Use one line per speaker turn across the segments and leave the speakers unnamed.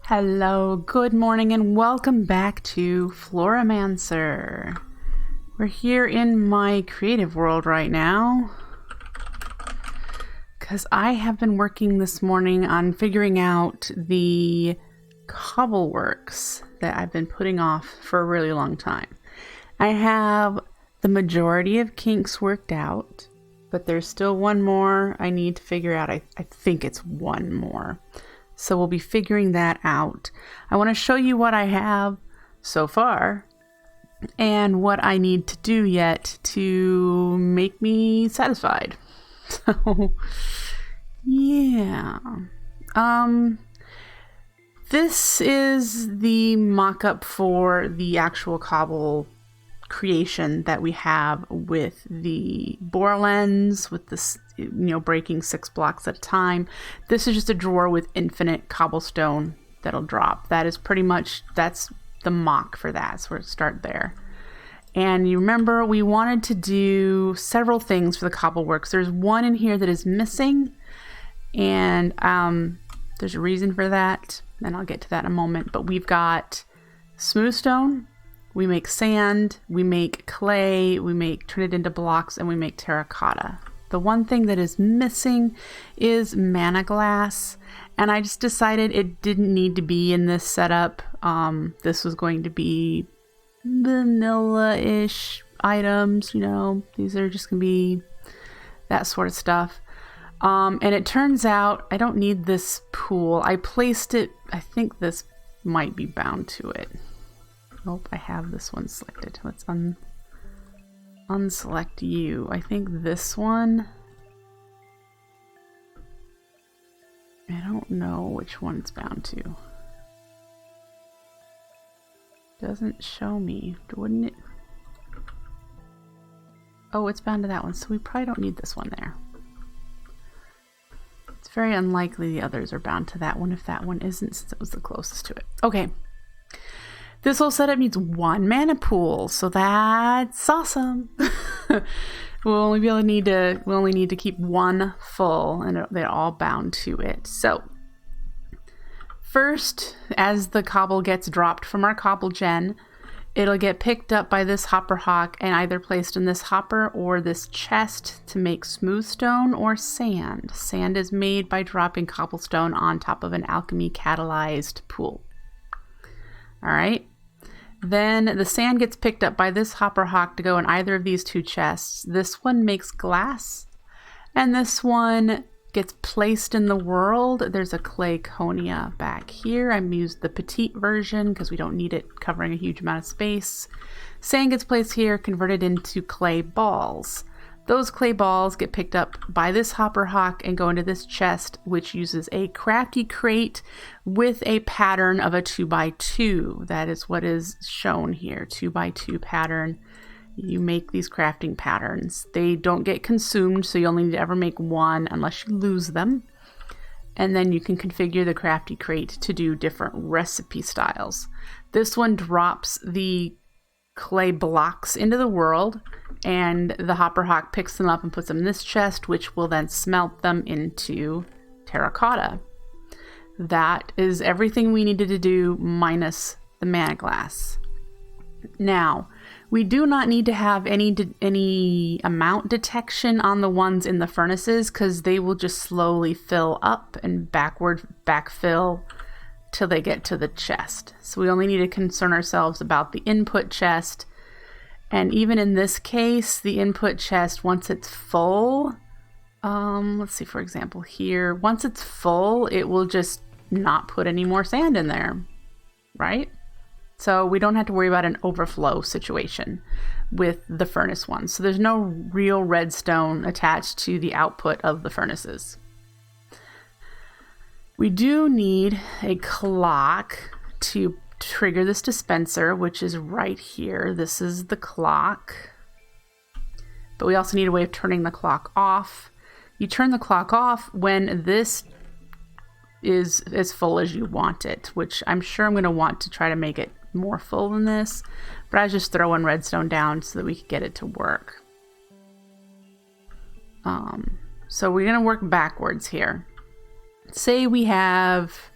Hello, good morning, and welcome back to Floramancer. We're here in my creative world right now because I have been working this morning on figuring out the Cobbleworks that I've been putting off for a really long time. I have the majority of kinks worked out, but there's still one more I need to figure out. I think it's one more. So we'll be figuring that out. I want to show you what I have so far and what I need to do yet to make me satisfied. So, yeah. This is the mock-up for the actual cobble creation that we have with the bore lens, with this, breaking 6 blocks at a time. This is just a drawer with infinite cobblestone that'll drop. That is pretty much, that's the mock for that. So we'll start there. And you remember we wanted to do several things for the Cobbleworks. There's one in here that is missing, and there's a reason for that, and I'll get to that in a moment. But we've got smooth stone, we make sand, we make clay, we turn it into blocks, and we make terracotta. The one thing that is missing is mana glass, and I just decided it didn't need to be in this setup. This was going to be vanilla-ish items, these are just going to be that sort of stuff. And it turns out I don't need this pool. I placed it, I think this might be bound to it. Nope, I have this one selected. Let's unselect you. I think this one, I don't know which one it's bound to. Doesn't show me, wouldn't it? Oh, it's bound to that one, so we probably don't need this one there. It's very unlikely the others are bound to that one if that one isn't, since it was the closest to it. Okay. This whole setup needs 1 mana pool, so that's awesome. We'll only need to keep 1 full, and they're all bound to it. So first, as the cobble gets dropped from our cobble gen, it'll get picked up by this hopper hawk and either placed in this hopper or this chest to make smooth stone or sand. Sand is made by dropping cobblestone on top of an alchemy catalyzed pool. All right. Then the sand gets picked up by this hopper hawk to go in either of these 2 chests. This one makes glass, and this one gets placed in the world. There's a clay conia back here. I used the petite version because we don't need it covering a huge amount of space. Sand gets placed here, converted into clay balls. Those clay balls get picked up by this hopper hawk and go into this chest, which uses a crafty crate with a pattern of a 2x2. That is what is shown here, 2x2 pattern. You make these crafting patterns. They don't get consumed, so you only need to ever make 1 unless you lose them. And then you can configure the crafty crate to do different recipe styles. This one drops the clay blocks into the world, and the hopper hawk picks them up and puts them in this chest, which will then smelt them into terracotta. That is everything we needed to do minus the mana glass. Now, we do not need to have any amount detection on the ones in the furnaces, because they will just slowly fill up and backfill till they get to the chest. So we only need to concern ourselves about the input chest. And even in this case, the input chest, once it's full, let's see, for example here, once it's full, it will just not put any more sand in there, right? So we don't have to worry about an overflow situation with the furnace one. So there's no real redstone attached to the output of the furnaces. We do need a clock to trigger this dispenser, which is right here. This is the clock. But we also need a way of turning the clock off. You turn the clock off when this is as full as you want it, which I'm sure I'm going to want to try to make it more full than this. But I was just throwing redstone down so that we could get it to work. So we're going to work backwards here. Say we have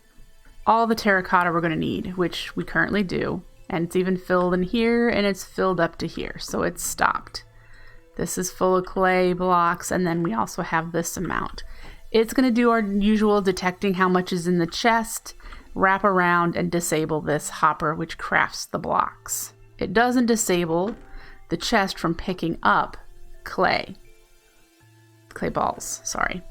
all the terracotta we're going to need, which we currently do. And it's even filled in here, and it's filled up to here, so it's stopped. This is full of clay blocks, and then we also have this amount. It's going to do our usual detecting how much is in the chest, wrap around, and disable this hopper, which crafts the blocks. It doesn't disable the chest from picking up clay balls, sorry.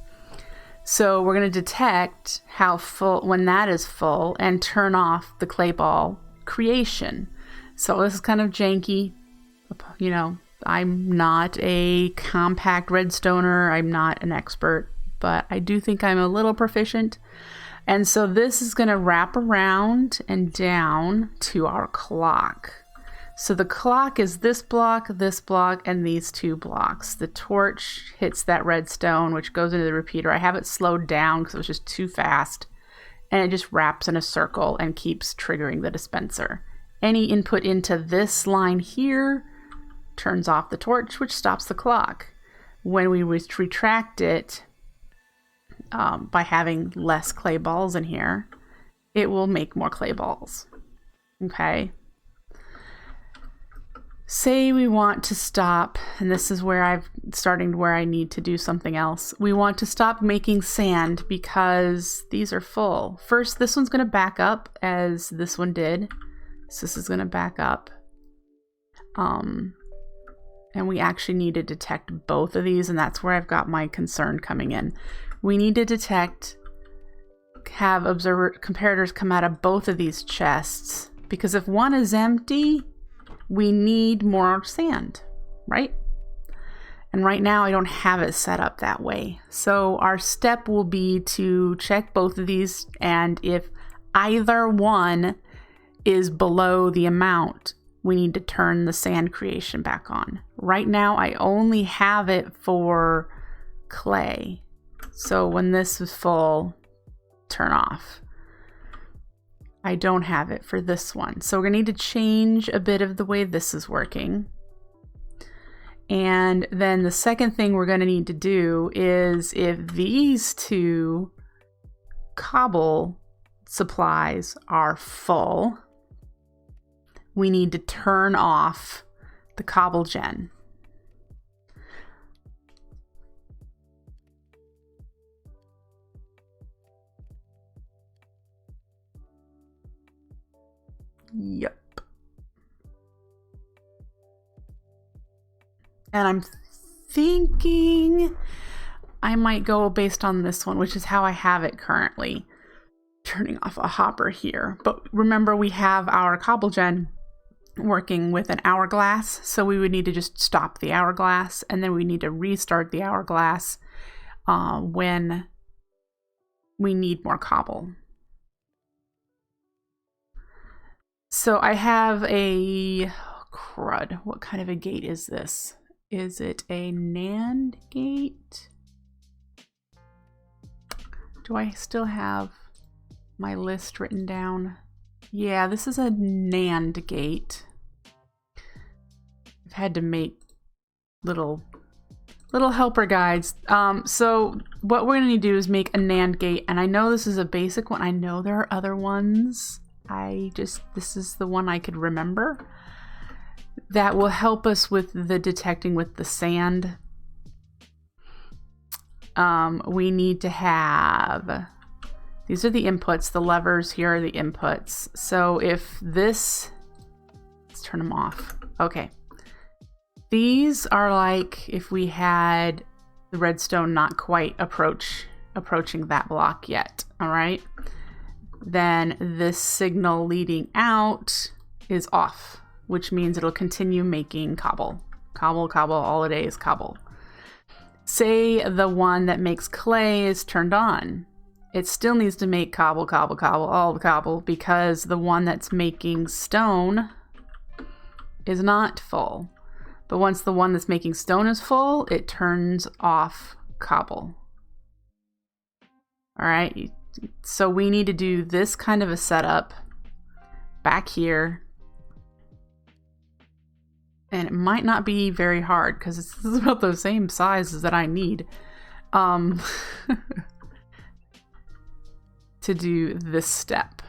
So we're going to detect how full, when that is full, and turn off the clay ball creation. So this is kind of janky. You know, I'm not a compact redstoner. I'm not an expert, but I do think I'm a little proficient. And so this is going to wrap around and down to our clock. So the clock is this block, and these two blocks. The torch hits that redstone, which goes into the repeater. I have it slowed down because it was just too fast. And it just wraps in a circle and keeps triggering the dispenser. Any input into this line here turns off the torch, which stops the clock. When we retract it, by having less clay balls in here, it will make more clay balls. Okay. Say we want to stop, and this is where where I need to do something else. We want to stop making sand because these are full. First, this one's going to back up as this one did. So this is going to back up. And we actually need to detect both of these, and that's where I've got my concern coming in. We need to detect, have comparators come out of both of these chests, because if one is empty, we need more sand, right? And right now I don't have it set up that way. So our step will be to check both of these, and if either one is below the amount, we need to turn the sand creation back on. Right now I only have it for clay. So when this is full, turn off. I don't have it for this one. So we're going to need to change a bit of the way this is working. And then the second thing we're going to need to do is, if these two cobble supplies are full, we need to turn off the cobble gen. Yep. And I'm thinking I might go based on this one, which is how I have it currently. Turning off a hopper here. But remember, we have our cobble gen working with an hourglass. So we would need to just stop the hourglass, and then we need to restart the hourglass when we need more cobble. So I have a, oh, crud, what kind of a gate is this? Is it a Nand Gate? Do I still have my list written down? Yeah, this is a Nand Gate. I've had to make little helper guides. So what we're gonna need to do is make a Nand Gate, and I know this is a basic one. I know there are other ones. This is the one I could remember that will help us with the detecting with the sand. We need to have, these are the inputs, the levers here are the inputs. So if this, let's turn them off. Okay. These are like if we had the redstone not quite approaching that block yet. All right. Then this signal leading out is off, which means it'll continue making cobble. Cobble, cobble, all day is cobble. Say the one that makes clay is turned on. It still needs to make cobble, cobble, cobble, all the cobble, because the one that's making stone is not full. But once the one that's making stone is full, it turns off cobble. All right. So we need to do this kind of a setup back here. And it might not be very hard because this is about the same sizes that I need. to do this step.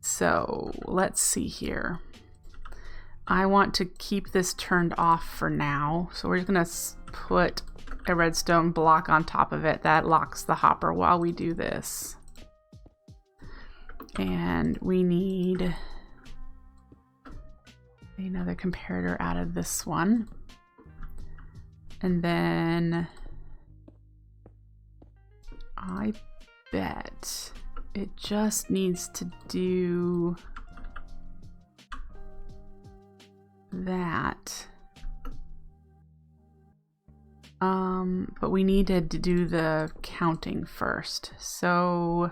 So let's see here. I want to keep this turned off for now. So we're just gonna put a redstone block on top of it. That locks the hopper while we do this. And we need another comparator out of this one. And then I bet it just needs to do that. But we need to do the counting first. So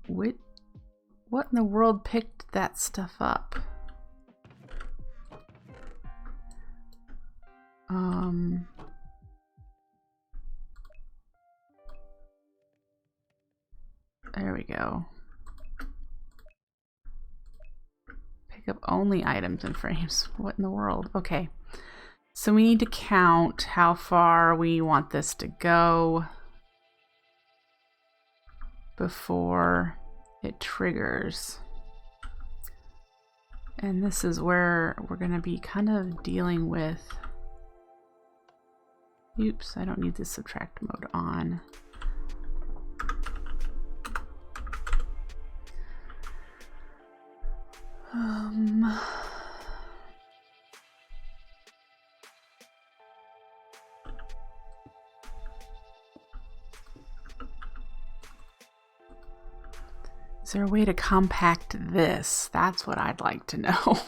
what in the world picked that stuff up? There we go. Pick up only items and frames. What in the world? Okay. So we need to count how far we want this to go before it triggers. And this is where we're going to be kind of dealing with... Oops, I don't need the subtract mode on. Is there a way to compact this? That's what I'd like to know.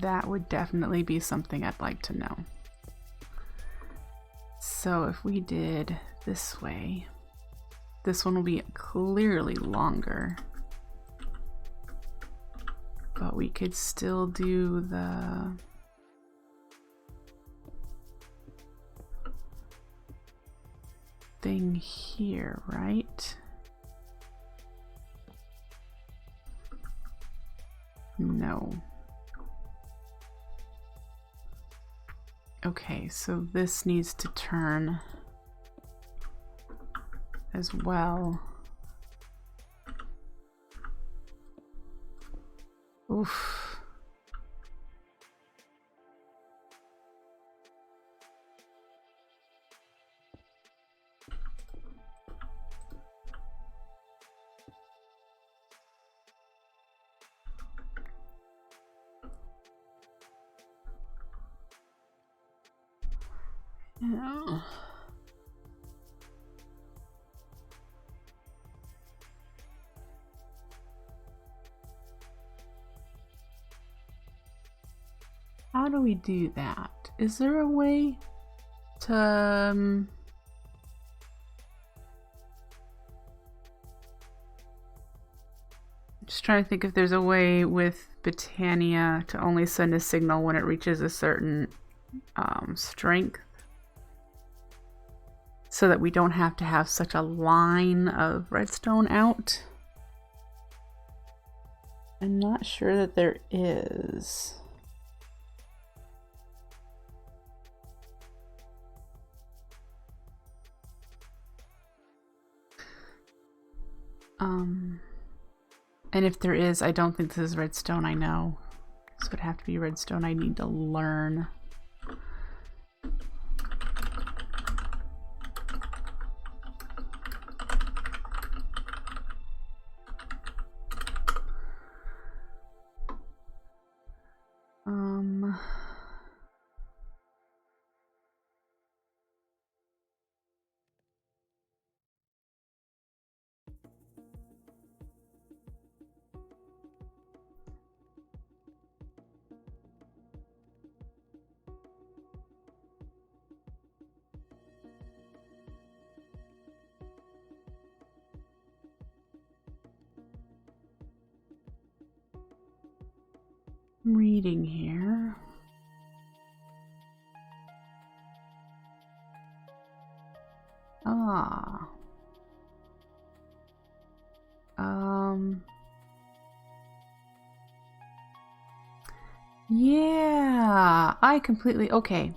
That would definitely be something I'd like to know. So if we did this way, this one will be clearly longer, but we could still do the thing here, right? No. Okay, so this needs to turn as well. Oof. Yeah. How do we do that? Is there a way to just trying to think if there's a way with Botania to only send a signal when it reaches a certain strength, so that we don't have to have such a line of redstone out. I'm not sure that there is. And if there is, I don't think this is redstone, I know. This would have to be redstone I need to learn. I'm reading here. Ah. Yeah, I completely... Okay.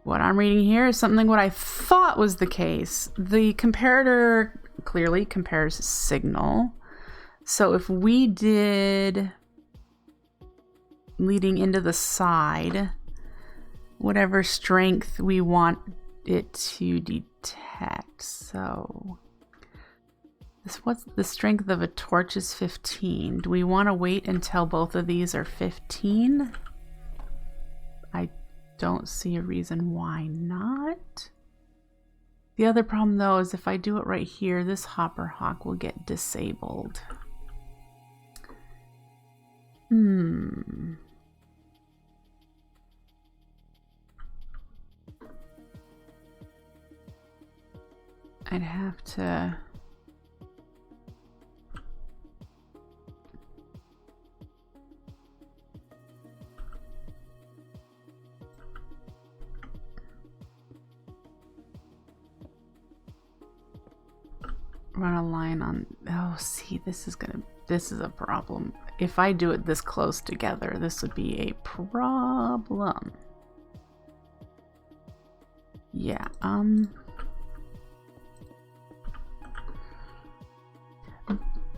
What I'm reading here is something what I thought was the case. The comparator clearly compares signal. So if we did leading into the side, whatever strength we want it to detect. So what's the strength of a torch is 15. Do we want to wait until both of these are 15? I don't see a reason why not. The other problem though is if I do it right here, this hopper hawk will get disabled. I'd have to... run a line on... Oh, see, this is a problem. If I do it this close together, this would be a problem. Yeah,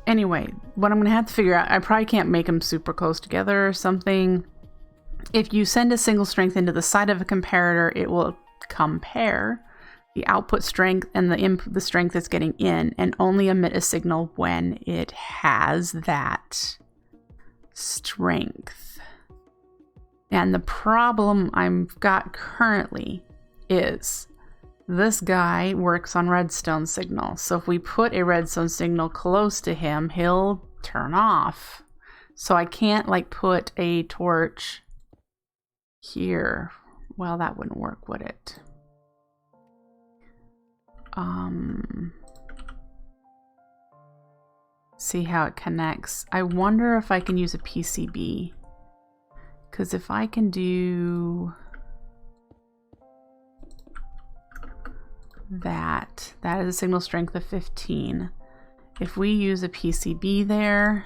anyway, what I'm gonna have to figure out, I probably can't make them super close together or something. If you send a single strength into the side of a comparator, it will compare the output strength and the strength it's getting in, and only emit a signal when it has that strength. And the problem I've got currently is this guy works on redstone signal. So if we put a redstone signal close to him, he'll turn off. So I can't like put a torch here. Well, that wouldn't work, would it? See how it connects. I wonder if I can use a PCB. Because if I can do that, that is a signal strength of 15. If we use a PCB there,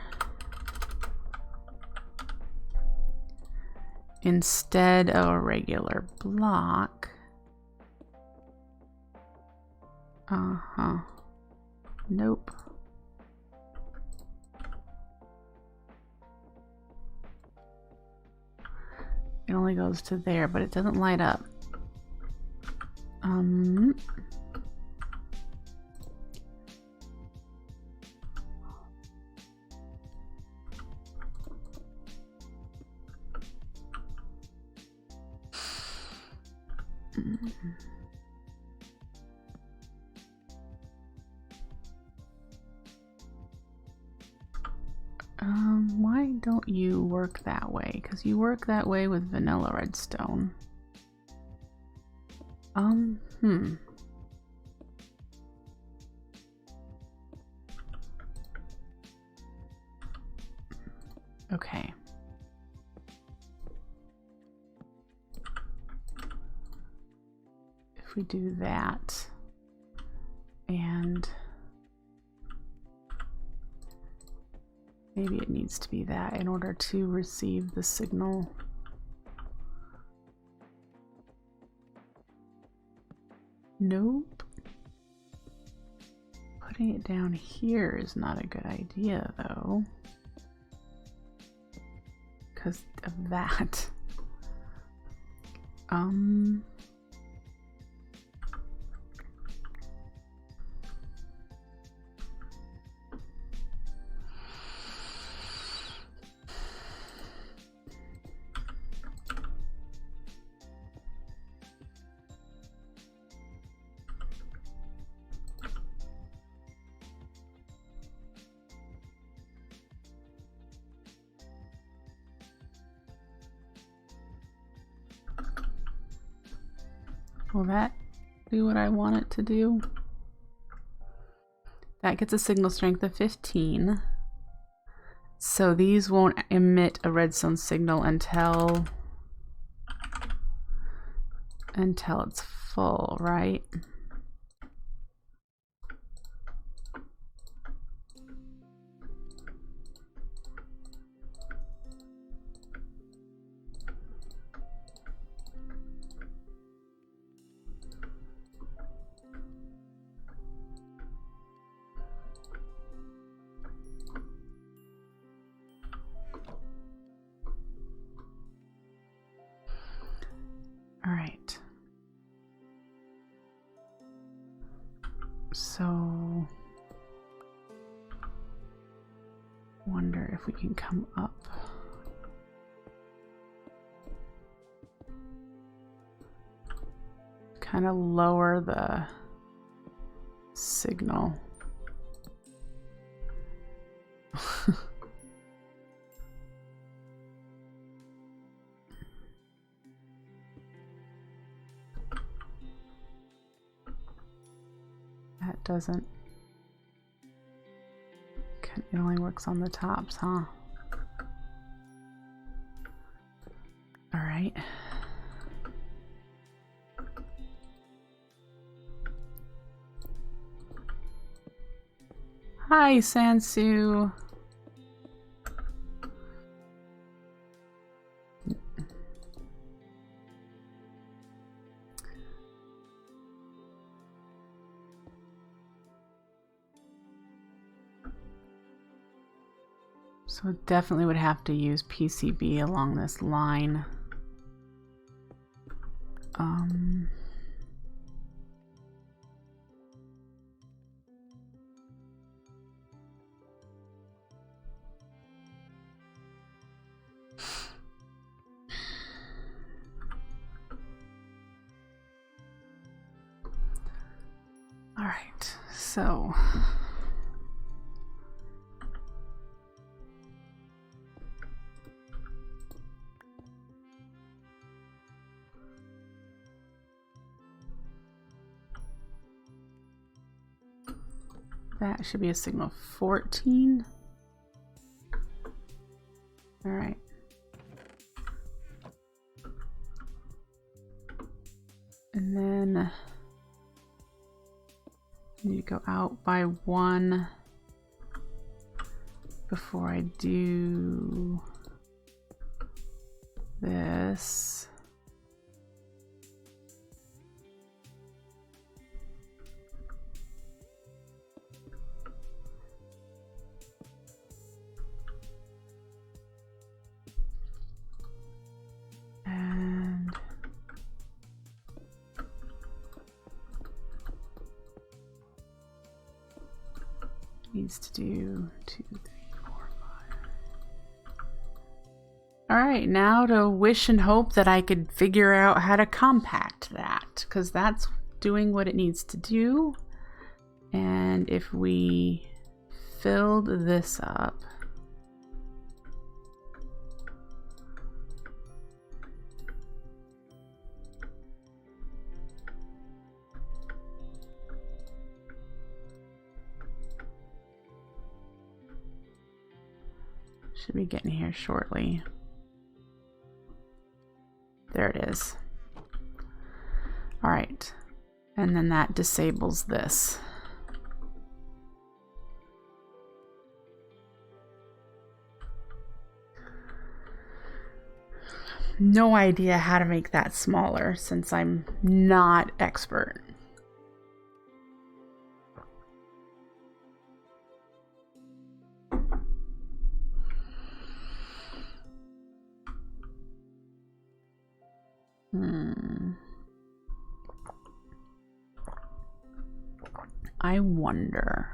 instead of a regular block, nope. It only goes to there, but it doesn't light up. Why don't you work that way? Because you work that way with vanilla redstone. Okay. If we do that, and maybe it needs to be that in order to receive the signal. Nope. Putting it down here is not a good idea though, because of that. Will that do what I want it to do? That gets a signal strength of 15. So these won't emit a redstone signal until it's full, right? So, wonder if we can come up. Kind of lower the signal. That doesn't. It only works on the tops, huh? All right. Hi, Sansu. So definitely would have to use PCB along this line. All right, so that should be a signal 14. All right. And then I need to go out by 1 before I do this. And needs to do 2, 3, 4, 5. All right, now to wish and hope that I could figure out how to compact that, because that's doing what it needs to do. And if we filled this up, should be getting here shortly. There it is. All right, and then that disables this. No idea how to make that smaller since I'm not expert. I wonder.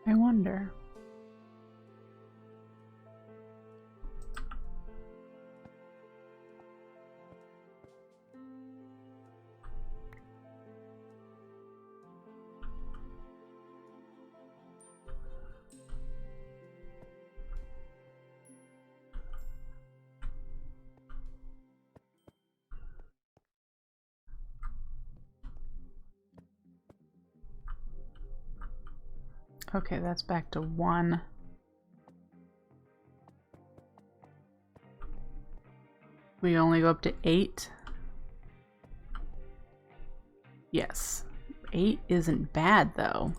I wonder. Okay, that's back to 1. We only go up to 8. Yes, 8 isn't bad though.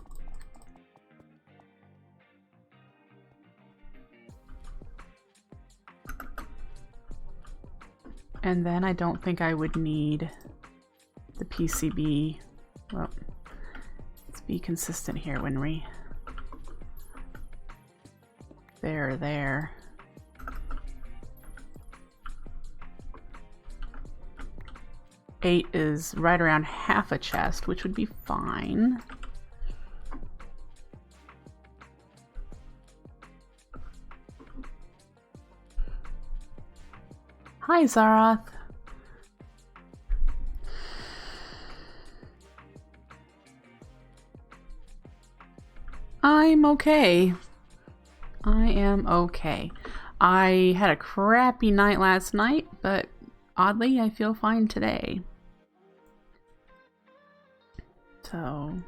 And then I don't think I would need the PCB. Well, it's Be consistent here, Winry. There. Eight is right around half a chest, which would be fine. Hi, Zaroth. I'm okay. I am okay. I had a crappy night last night, but oddly, I feel fine today. So,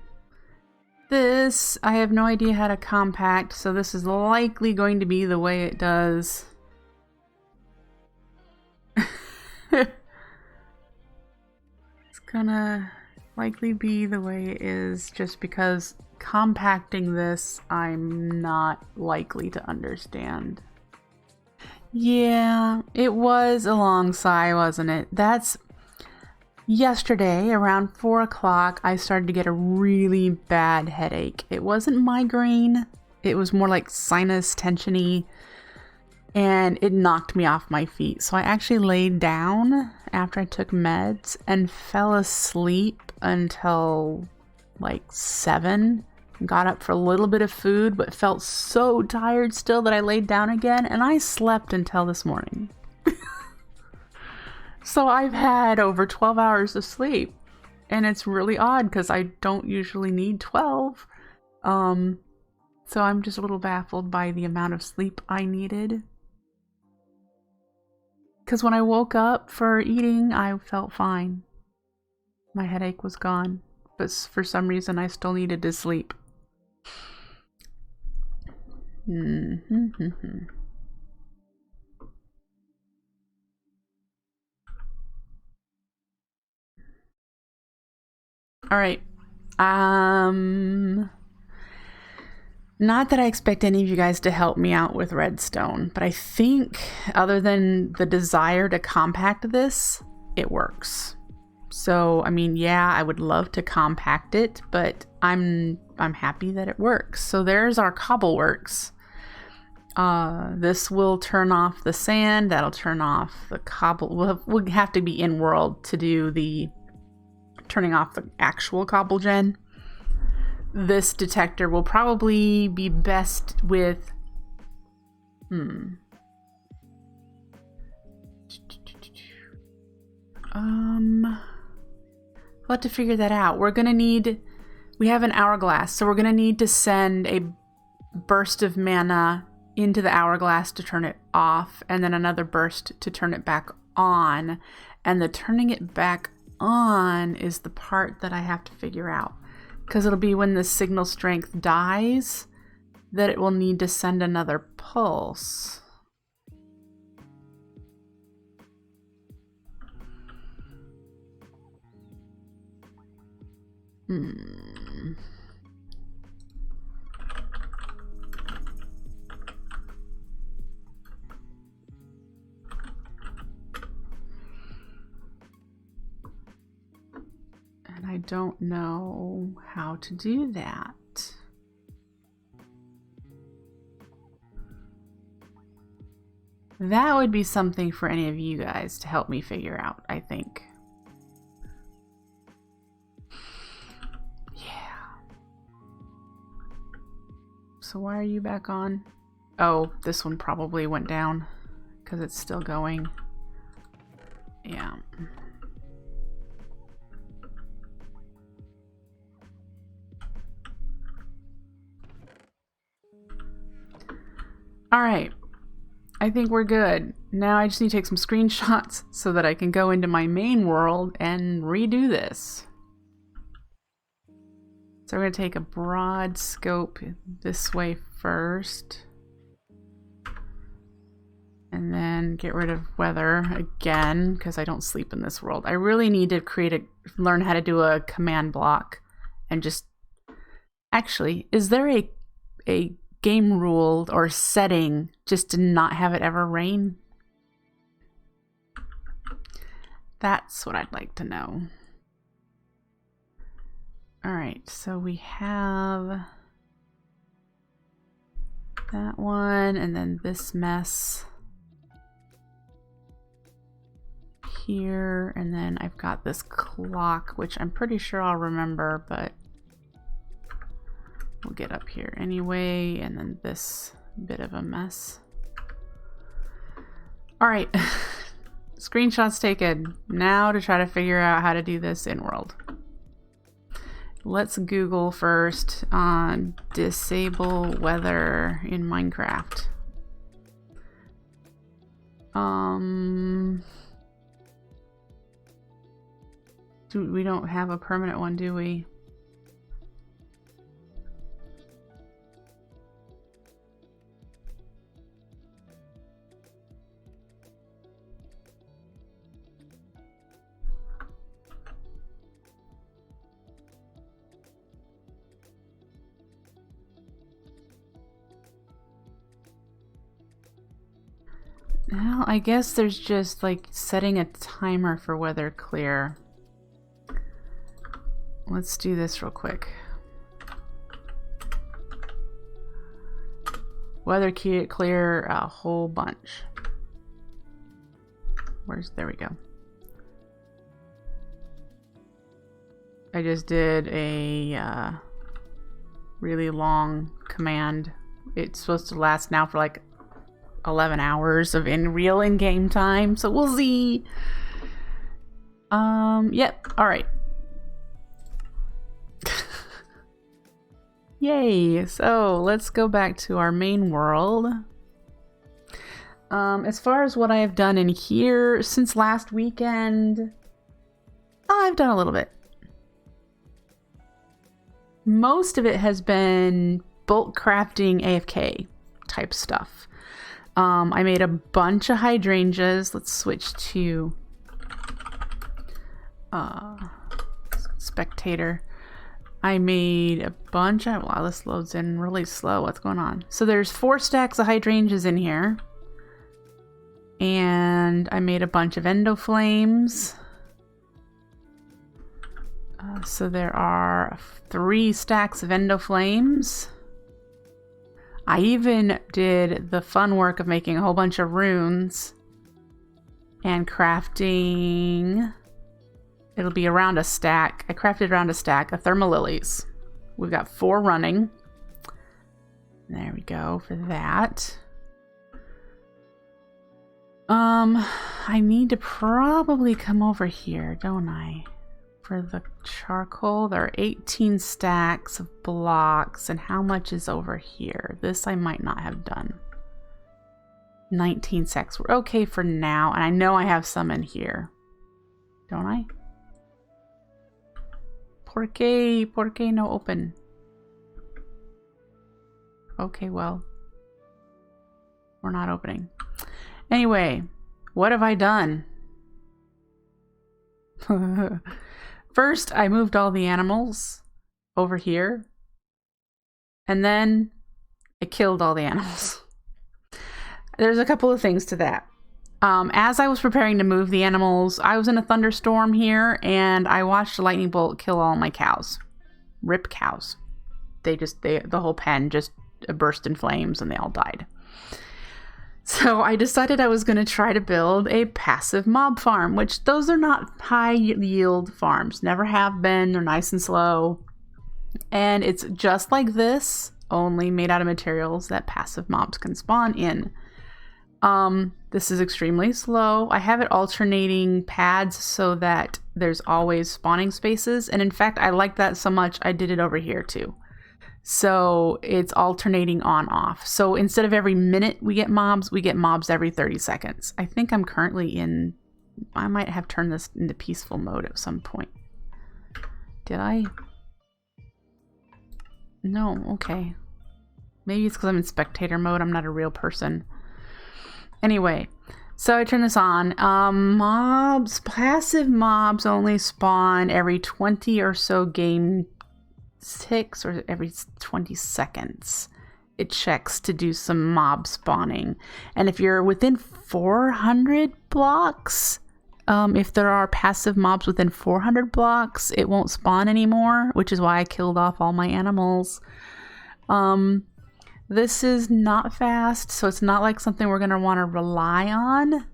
this, I have no idea how to compact, so this is likely going to be the way it does. It's gonna likely be the way it is just because compacting this, I'm not likely to understand. Yeah, it was a long sigh, wasn't it? That's yesterday around 4 o'clock, I started to get a really bad headache. It wasn't migraine, it was more like sinus tension-y, and it knocked me off my feet. So I actually laid down after I took meds and fell asleep until like 7. Got up for a little bit of food, but felt so tired still that I laid down again, and I slept until this morning. So I've had over 12 hours of sleep, and it's really odd because I don't usually need 12. So I'm just a little baffled by the amount of sleep I needed. Because when I woke up for eating, I felt fine. My headache was gone, but for some reason I still needed to sleep. All right. Not that I expect any of you guys to help me out with redstone, but I think other than the desire to compact this, it works. So, I mean, yeah, I would love to compact it, but I'm happy that it works. So there's our Cobbleworks. This will turn off the sand. That'll turn off the cobble. We'll have to be in world to do the turning off the actual cobble gen. This detector will probably be best with we'll have to figure that out. We have an hourglass, so we're gonna need to send a burst of mana into the hourglass to turn it off, and then another burst to turn it back on. And the turning it back on is the part that I have to figure out, because it'll be when the signal strength dies that it will need to send another pulse. And I don't know how to do that. That would be something for any of you guys to help me figure out, I think. Yeah. So why are you back on? Oh, this one probably went down because it's still going. Yeah. All right. I think we're good. Now I just need to take some screenshots so that I can go into my main world and redo this. So we're going to take a broad scope this way first. And then get rid of weather again, because I don't sleep in this world. I really need to learn how to do a command block and just... Actually, is there a game rule or setting just to not have it ever rain? That's what I'd like to know. All right, so we have that one, and then this mess here, and then I've got this clock, which I'm pretty sure I'll remember, but we'll get up here anyway, and then this bit of a mess. All right, screenshots taken. Now to try to figure out how to do this in world. Let's Google first on disable weather in Minecraft. We don't have a permanent one, do we? Well, I guess there's just like setting a timer for weather clear. Let's do this real quick. Weather clear a whole bunch. There we go. I just did a really long command. It's supposed to last now for like 11 hours of real in-game time, so we'll see. Yep, all right. Yay, so let's go back to our main world. As far as what I have done in here since last weekend, I've done a little bit. Most of it has been bulk crafting AFK type stuff. I made a bunch of hydrangeas. Let's switch to spectator. I made a bunch of, wow, this loads in really slow. What's going on? So there's 4 stacks of hydrangeas in here. And I made a bunch of endoflames. So there are 3 stacks of endoflames. I even did the fun work of making a whole bunch of runes and crafting. It'll be around a stack. I crafted around a stack of thermalilies. We've got 4 running. There we go for that. I need to probably come over here, don't I? For the charcoal, there are 18 stacks of blocks, and how much is over here? This I might not have done. 19 stacks. We're okay for now, and I know I have some in here. Don't I? ¿Por qué no open? Okay, well, we're not opening. Anyway, what have I done? First, I moved all the animals over here, and then I killed all the animals. There's a couple of things to that. As I was preparing to move the animals, I was in a thunderstorm here, and I watched a lightning bolt kill all my cows. Rip cows. The whole pen just burst in flames, and they all died. So I decided I was going to try to build a passive mob farm, which those are not high yield farms. Never have been. They're nice and slow. And it's just like this, only made out of materials that passive mobs can spawn in. This is extremely slow. I have it alternating pads so that there's always spawning spaces. And in fact, I like that so much, I did it over here too. So it's alternating on off. So instead of every minute we get mobs every 30 seconds. I think I'm currently in, I might have turned this into peaceful mode at some point. Did I? No, okay. Maybe it's because I'm in spectator mode. I'm not a real person. Anyway, so I turn this on. Passive mobs only spawn every 20 or so game ticks, or every 20 seconds. It checks to do some mob spawning. And if you're within 400 blocks If there are passive mobs within 400 blocks, it won't spawn anymore, which is why I killed off all my animals. This is not fast, so it's not like something we're going to want to rely on.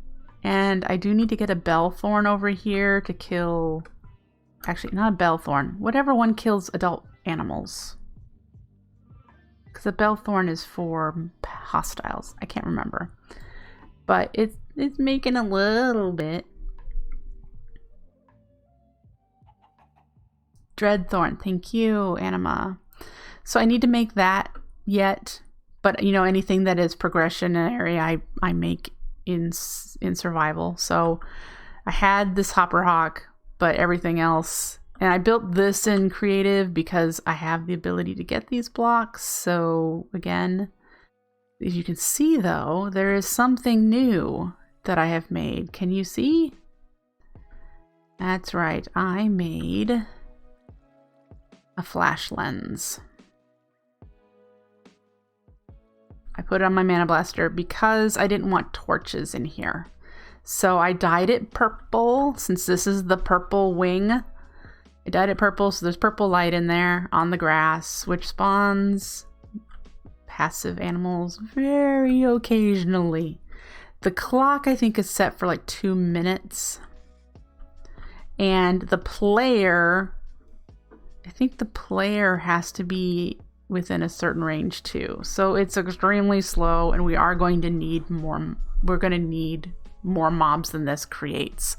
And I do need to get a bellthorn over here to kill... Actually, not a bellthorn. Whatever one kills adult animals. Because a bellthorn is for hostiles. I can't remember. But it's making a little bit. Dreadthorn. Thank you, Anima. So I need to make that yet. But, you know, anything that is progressionary, I make in survival. So I had this hopper hawk, but everything else... And I built this in creative because I have the ability to get these blocks. So again, as you can see though, there is something new that I have made. Can you see? That's right. I made a flash lens. I put it on my mana blaster because I didn't want torches in here. So I dyed it purple since this is the purple wing. I dyed it purple, so there's purple light in there on the grass, which spawns passive animals very occasionally. The clock, I think, is set for like 2 minutes. And the player, I think the player has to be within a certain range too. So it's extremely slow, and we are going to need more. We're going to need more mobs than this creates.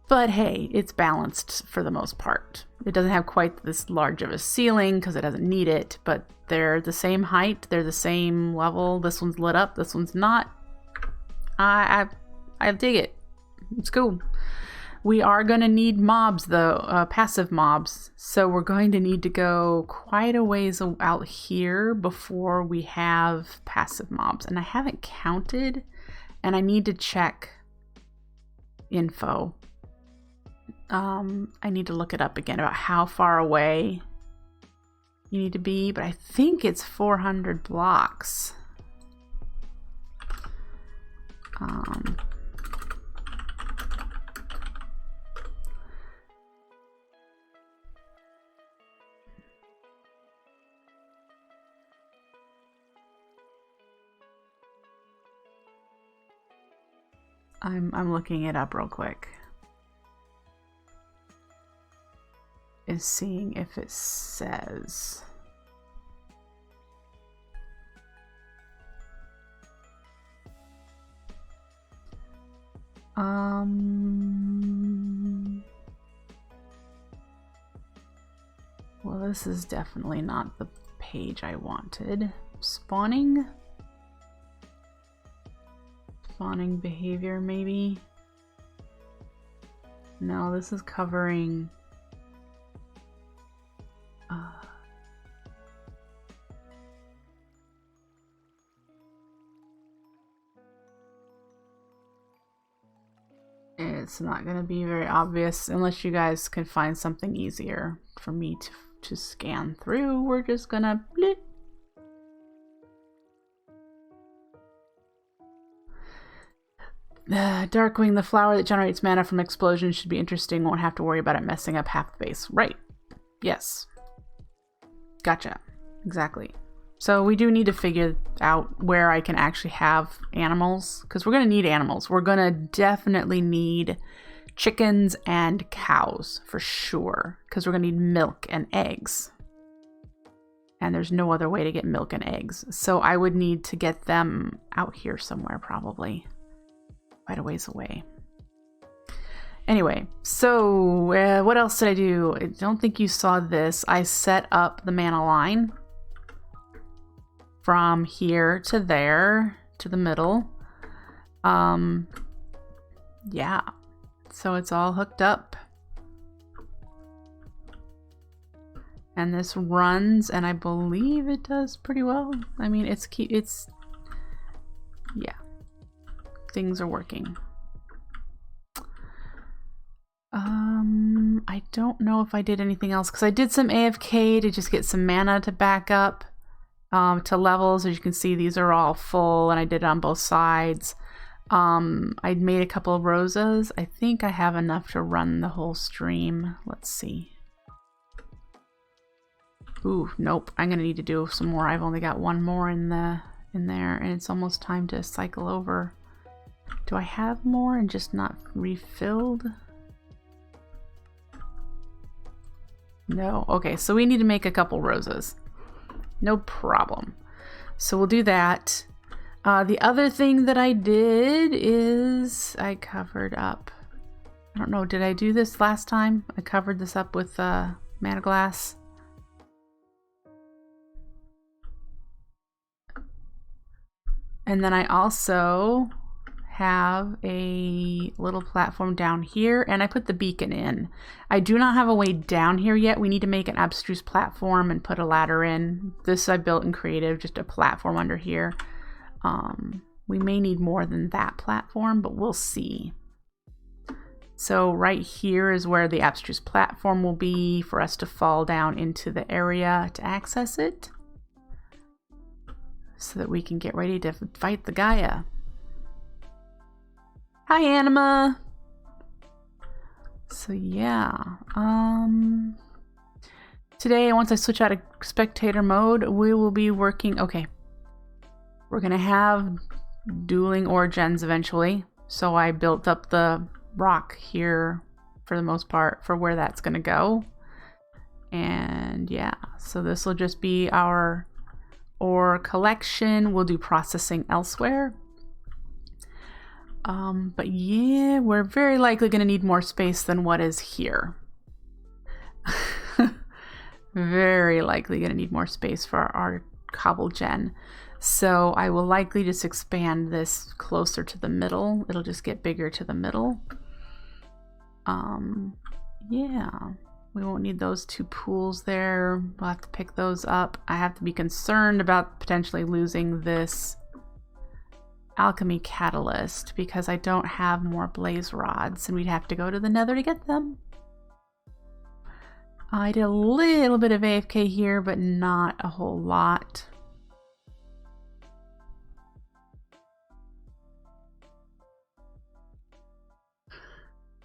But hey, it's balanced for the most part. It doesn't have quite this large of a ceiling because it doesn't need it, but they're the same height, they're the same level. This one's lit up, this one's not. I dig it. It's cool. We are going to need mobs though, passive mobs. So we're going to need to go quite a ways out here before we have passive mobs. And I haven't counted, and I need to check info. I need to look it up again about how far away you need to be, but I think it's 400 blocks. I'm looking it up real quick. Is seeing if it says. Well, this is definitely not the page I wanted. Spawning behavior, maybe. No, this is covering. It's not going to be very obvious unless you guys can find something easier for me to scan through. We're just going to blip. Darkwing, the flower that generates mana from explosions, should be interesting. Won't have to worry about it messing up half the base. Right. Yes. Gotcha. Exactly. So we do need to figure out where I can actually have animals, because we're going to need animals. We're going to definitely need chickens and cows for sure, because we're going to need milk and eggs. And there's no other way to get milk and eggs. So I would need to get them out here somewhere, probably quite a ways away. Anyway, so what else did I do? I don't think you saw this. I set up the mana line from here to there to the middle. Yeah, so it's all hooked up, and this runs, and I believe it does pretty well. I mean, it's yeah, things are working. I don't know if I did anything else, because I did some AFK to just get some mana to back up to levels. As you can see, these are all full, and I did it on both sides. I made a couple of rosas. I think I have enough to run the whole stream. Let's see. Ooh, nope. I'm gonna need to do some more. I've only got one more in there, and it's almost time to cycle over. Do I have more and just not refilled? No. Okay, so we need to make a couple rosas. No problem. So we'll do that. The other thing that I did is I covered up. I don't know, did I do this last time? I covered this up with mana glass. And then I also have a little platform down here, and I put the beacon in. I do not have a way down here yet. We need to make an abstruse platform and put a ladder in. This I built in creative, just a platform under here. We may need more than that platform, but we'll see. So right here is where the abstruse platform will be for us to fall down into the area to access it, so that we can get ready to fight the Gaia. Hi, Anima! So yeah, today, once I switch out of spectator mode, we will be working, okay, we're gonna have dueling origins eventually, so I built up the rock here for the most part for where that's gonna go. And yeah, so this will just be our ore collection. We'll do processing elsewhere. But yeah, we're very likely going to need more space than what is here. Very likely going to need more space for our cobble gen. So I will likely just expand this closer to the middle. It'll just get bigger to the middle. Yeah, we won't need those two pools there. We'll have to pick those up. I have to be concerned about potentially losing this alchemy catalyst because I don't have more blaze rods, and we'd have to go to the nether to get them. I did a little bit of AFK here, but not a whole lot.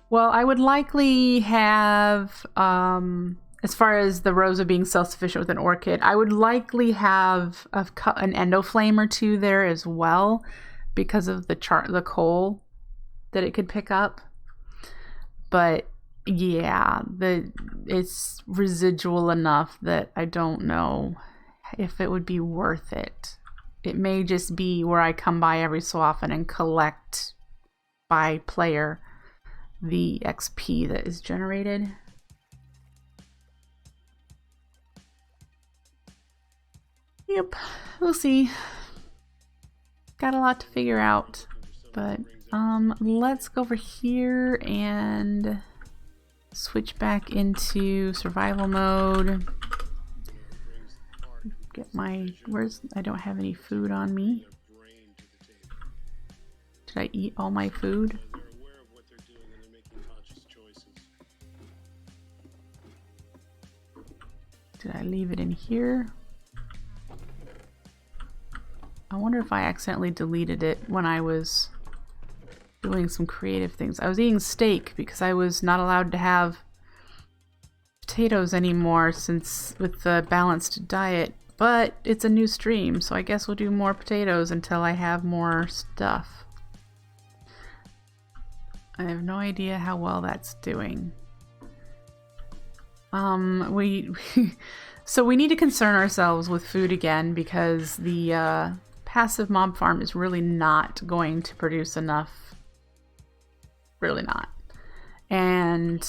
Well, I would likely have, as far as the rosa being self-sufficient with an orchid, I would likely have an endoflame or two there as well, because of the coal that it could pick up. But yeah, it's residual enough that I don't know if it would be worth it. It may just be where I come by every so often and collect by player the XP that is generated. Yep, we'll see. Got a lot to figure out, but let's go over here and switch back into survival mode. Get my, I don't have any food on me. Did I eat all my food? Did I leave it in here? I wonder if I accidentally deleted it when I was doing some creative things. I was eating steak because I was not allowed to have potatoes anymore since with the balanced diet, but it's a new stream, so I guess we'll do more potatoes until I have more stuff. I have no idea how well that's doing. So we need to concern ourselves with food again because the passive mob farm is really not going to produce enough. Really not. And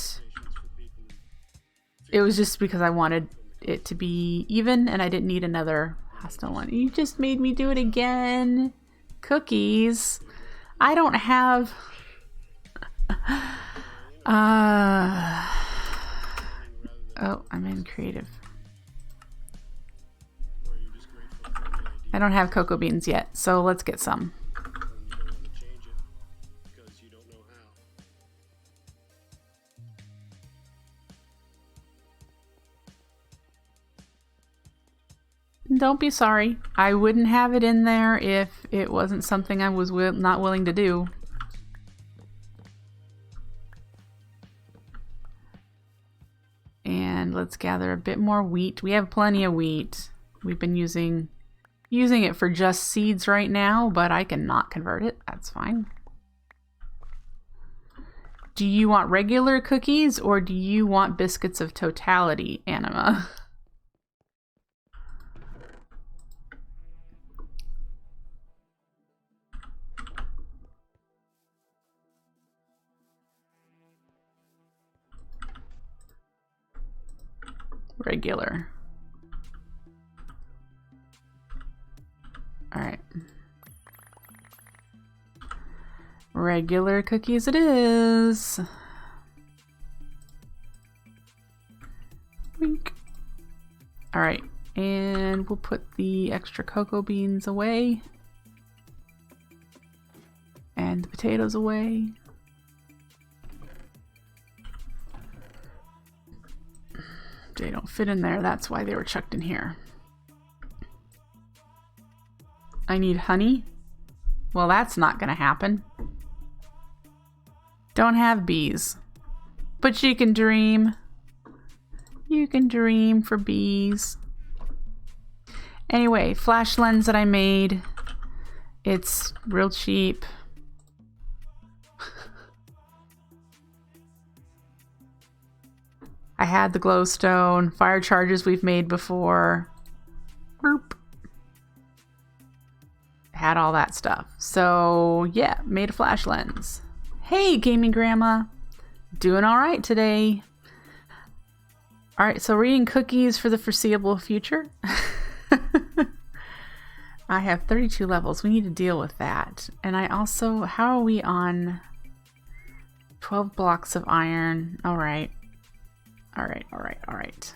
it was just because I wanted it to be even and I didn't need another hostile one. You just made me do it again. Cookies. I don't have... Oh, I'm in creative. I don't have cocoa beans yet, so let's get some. Don't be sorry. I wouldn't have it in there if it wasn't something I was not willing to do. And let's gather a bit more wheat. We have plenty of wheat. We've been using it for just seeds right now, but I can not convert it. That's fine. Do you want regular cookies or do you want biscuits of totality, Anima? Regular. All right. Regular cookies it is. Wink. All right, and we'll put the extra cocoa beans away. And the potatoes away. They don't fit in there, that's why they were chucked in here. I need honey. Well, that's not gonna happen. Don't have bees. But you can dream. You can dream for bees. Anyway, flash lens that I made. It's real cheap. I had the glowstone, fire charges we've made before. Boop. Had all that stuff. So yeah, made a flash lens. Hey, gaming grandma. Doing all right today. All right, so we're eating cookies for the foreseeable future. I have 32 levels. We need to deal with that. And I also, how are we on 12 blocks of iron? All right. All right.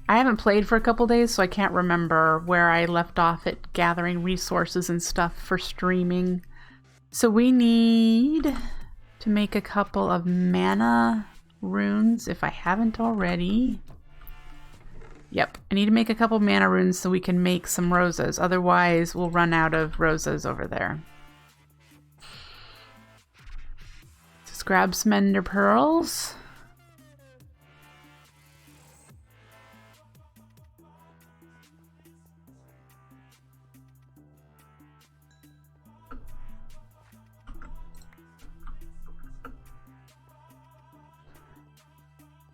I haven't played for a couple days, so I can't remember where I left off at gathering resources and stuff for streaming. So we need to make a couple of mana runes, if I haven't already. Yep, I need to make a couple mana runes so we can make some roses. Otherwise, we'll run out of roses over there. Just grab some ender pearls.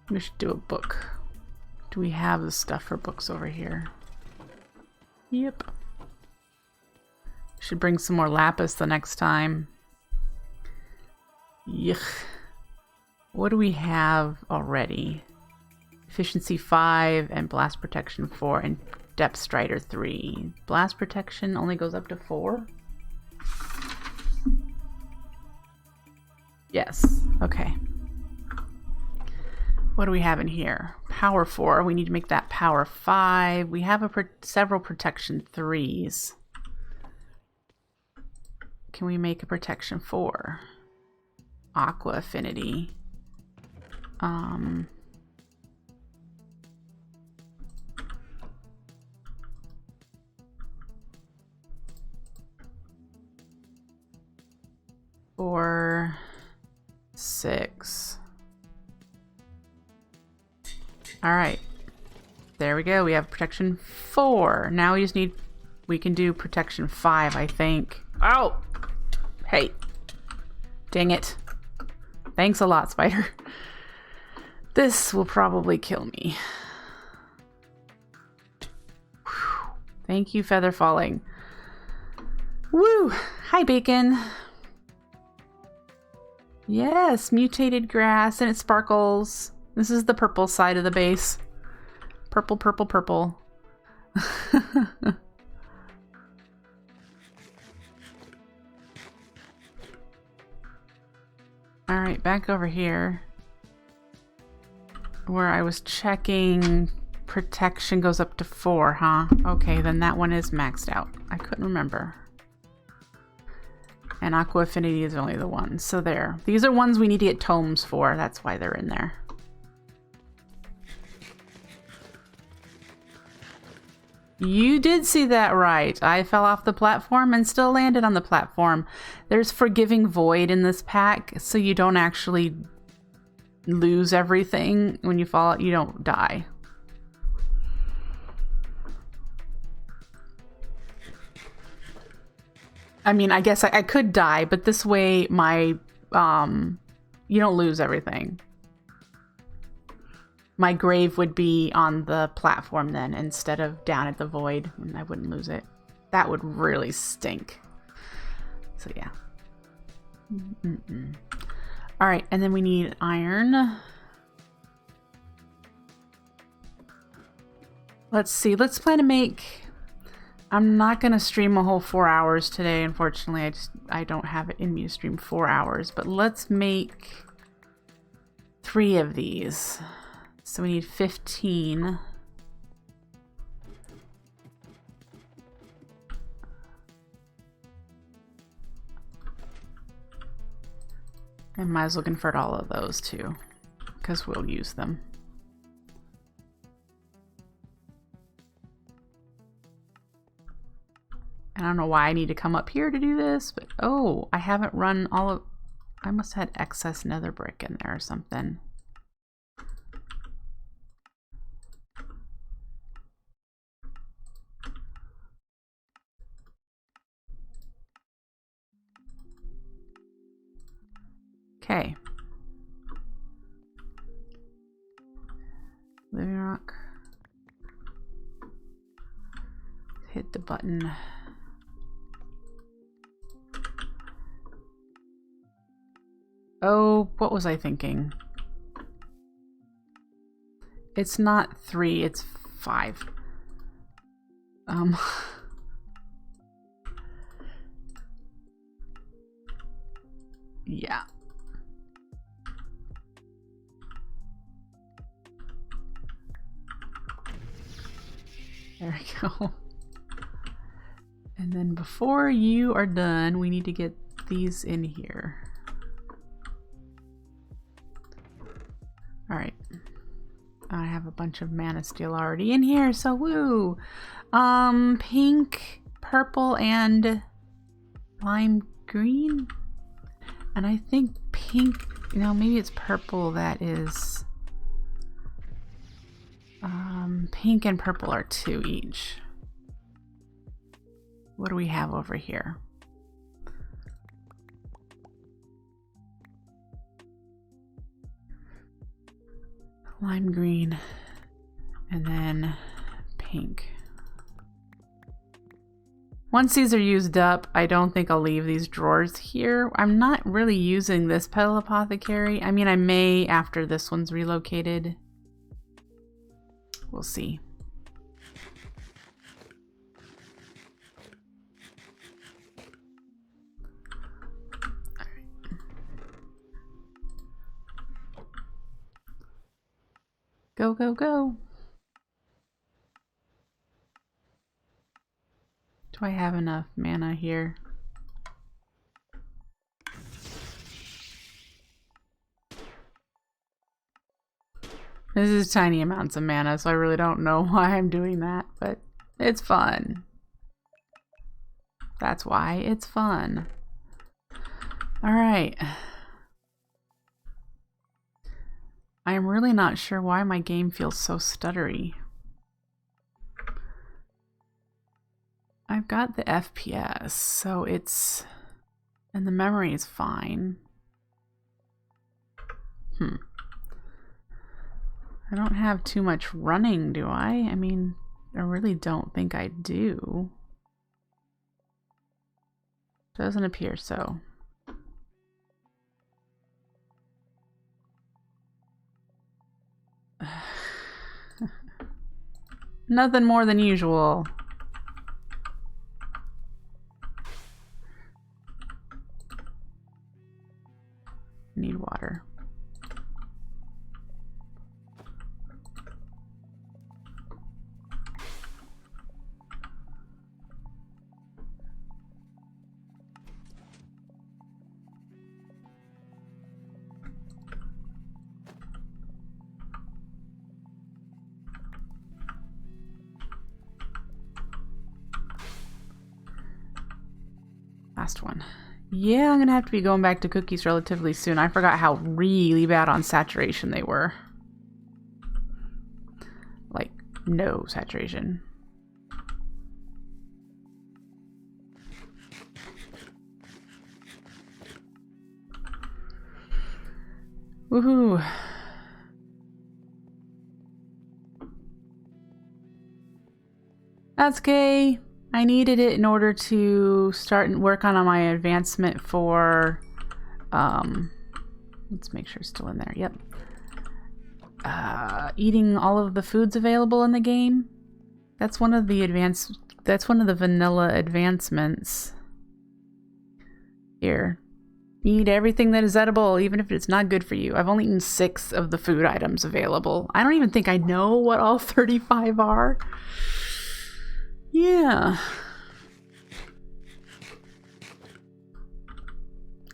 We should do a book. Do we have the stuff for books over here? Yep. Should bring some more lapis the next time. Yuck. What do we have already? Efficiency 5 and blast protection 4 and depth strider 3. Blast protection only goes up to 4? Yes. Okay. What do we have in here? Power 4. We need to make that power 5. We have several protection 3s. Can we make a protection 4? Aqua affinity. Four, 6. All right, there we go. We have protection 4. Now we just need, we can do protection 5, I think. Oh, hey, dang it. Thanks a lot, spider. This will probably kill me. Whew. Thank you, feather falling. Woo, hi, bacon. Yes, mutated grass and it sparkles. This is the purple side of the base. Purple, purple, purple. All right, back over here where I was checking. Protection goes up to 4, huh? Okay, then that one is maxed out. I couldn't remember. And Aqua Affinity is only the one. So there. These are ones we need to get tomes for. That's why they're in there. You did see that right. I fell off the platform and still landed on the platform. There's Forgiving Void in this pack, so you don't actually lose everything. When you fall, you don't die. I mean, I guess I could die, but this way my, you don't lose everything. My grave would be on the platform then instead of down at the void, and I wouldn't lose it. That would really stink. So yeah. All right, and then we need iron. Let's see. Let's plan to make... I'm not going to stream a whole 4 hours today, unfortunately. I don't have it in me to stream 4 hours, but let's make 3 of these. So we need 15. I might as well convert all of those too, because we'll use them. I don't know why I need to come up here to do this, but oh, I haven't run all of... I must have had excess nether brick in there or something. Okay. Living rock. Hit the button. Oh, what was I thinking? It's not 3, it's 5. Yeah. There we go. And then before you are done, we need to get these in here. All right. I have a bunch of mana steel already in here, so woo! Pink, purple, and lime green? And I think pink, you know, maybe it's purple that is... pink and purple are 2 each. What do we have over here? Lime green and then pink. Once these are used up, I don't think I'll leave these drawers here. I'm not really using this Petal Apothecary. I mean, I may after this one's relocated. We'll see. All right. Go, go, go. Do I have enough mana here? This is tiny amounts of mana, so I really don't know why I'm doing that, but it's fun. That's why it's fun. All right. I'm really not sure why my game feels so stuttery. I've got the FPS, so it's... and the memory is fine. I don't have too much running, do I? I mean, I really don't think I do. Doesn't appear so. Nothing more than usual. Need water. Last one. Yeah, I'm gonna have to be going back to cookies relatively soon. I forgot how really bad on saturation they were. Like, no saturation. Woohoo! That's okay. I needed it in order to start and work on my advancement for, let's make sure it's still in there. Yep. Eating all of the foods available in the game. That's one of the vanilla advancements. Here. Eat everything that is edible, even if it's not good for you. I've only eaten 6 of the food items available. I don't even think I know what all 35 are. Yeah.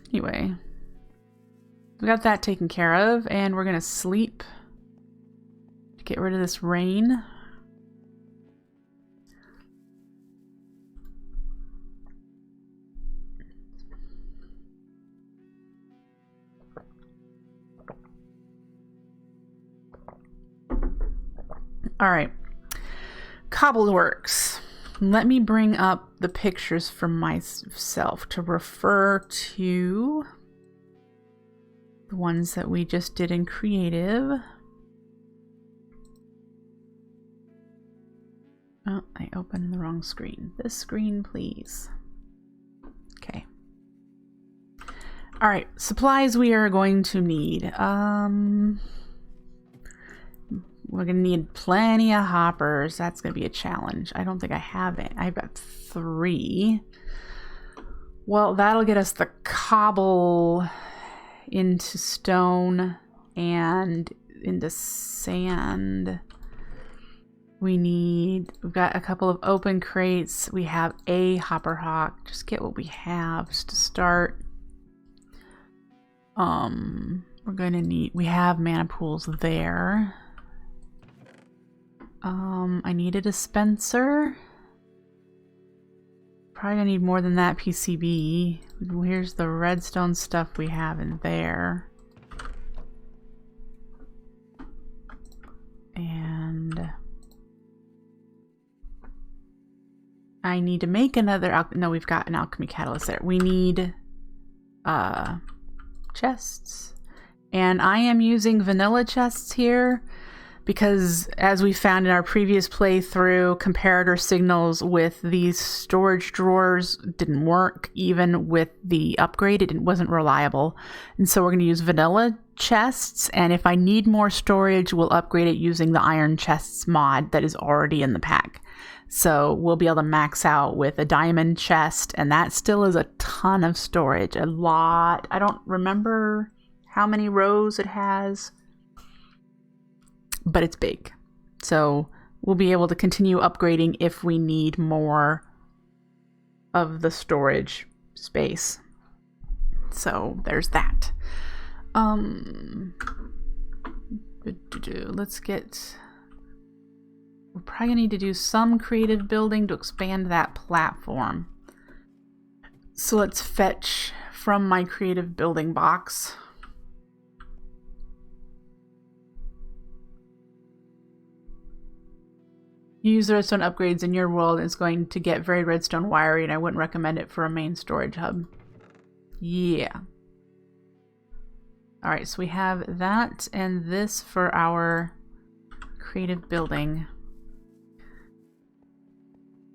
Anyway, we got that taken care of, and we're gonna sleep to get rid of this rain. All right, Cobbleworks. Let me bring up the pictures for myself to refer to the ones that we just did in creative. Oh, I opened the wrong screen. This screen, please. Okay. All right, supplies we are going to need. We're gonna need plenty of hoppers. That's gonna be a challenge. I don't think I have it. I've got 3. Well, that'll get us the cobble into stone and into sand. We've got a couple of open crates. We have a hopper hawk. Just get what we have just to start. We're gonna need, we have mana pools there. I need a dispenser. Probably gonna need more than that PCB. Here's the redstone stuff we have in there. And I need to make another no, we've got an alchemy catalyst there. We need chests. And I am using vanilla chests here because, as we found in our previous playthrough, comparator signals with these storage drawers didn't work even with the upgrade. It wasn't reliable. And so we're going to use vanilla chests, and if I need more storage, we'll upgrade it using the iron chests mod that is already in the pack. So we'll be able to max out with a diamond chest, and that still is a ton of storage. A lot. I don't remember how many rows it has, but it's big. So we'll be able to continue upgrading if we need more of the storage space. So there's that. Let's get... We're probably gonna need to do some creative building to expand that platform. So let's fetch from my creative building box. Use the redstone upgrades in your world. It's going to get very redstone wiry, and I wouldn't recommend it for a main storage hub. Yeah. Alright, so we have that and this for our creative building.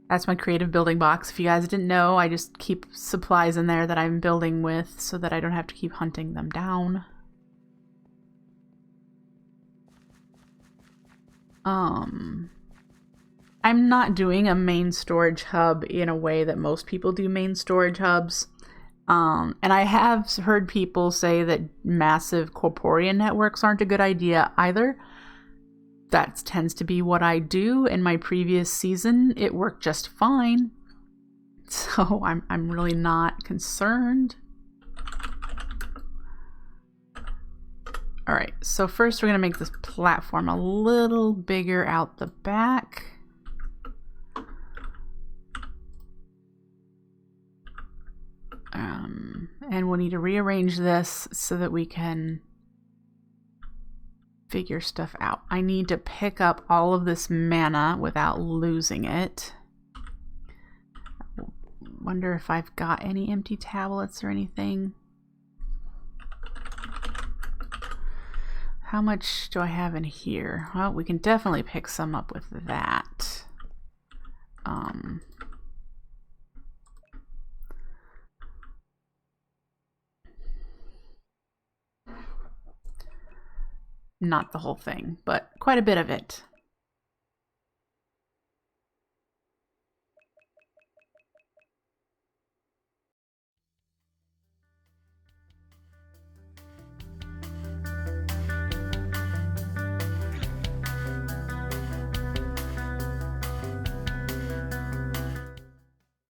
That's my creative building box. If you guys didn't know, I just keep supplies in there that I'm building with so that I don't have to keep hunting them down. I'm not doing a main storage hub in a way that most people do main storage hubs. And I have heard people say that massive corporean networks aren't a good idea either. That tends to be what I do. In my previous season, it worked just fine. So I'm really not concerned. Alright, so first we're going to make this platform a little bigger out the back. we'll need to rearrange this so that we can figure stuff out. I need to pick up all of this mana without losing it. Wonder if I've got any empty tablets or anything. How much do I have in here? Well, we can definitely pick some up with that. Not the whole thing, but quite a bit of it.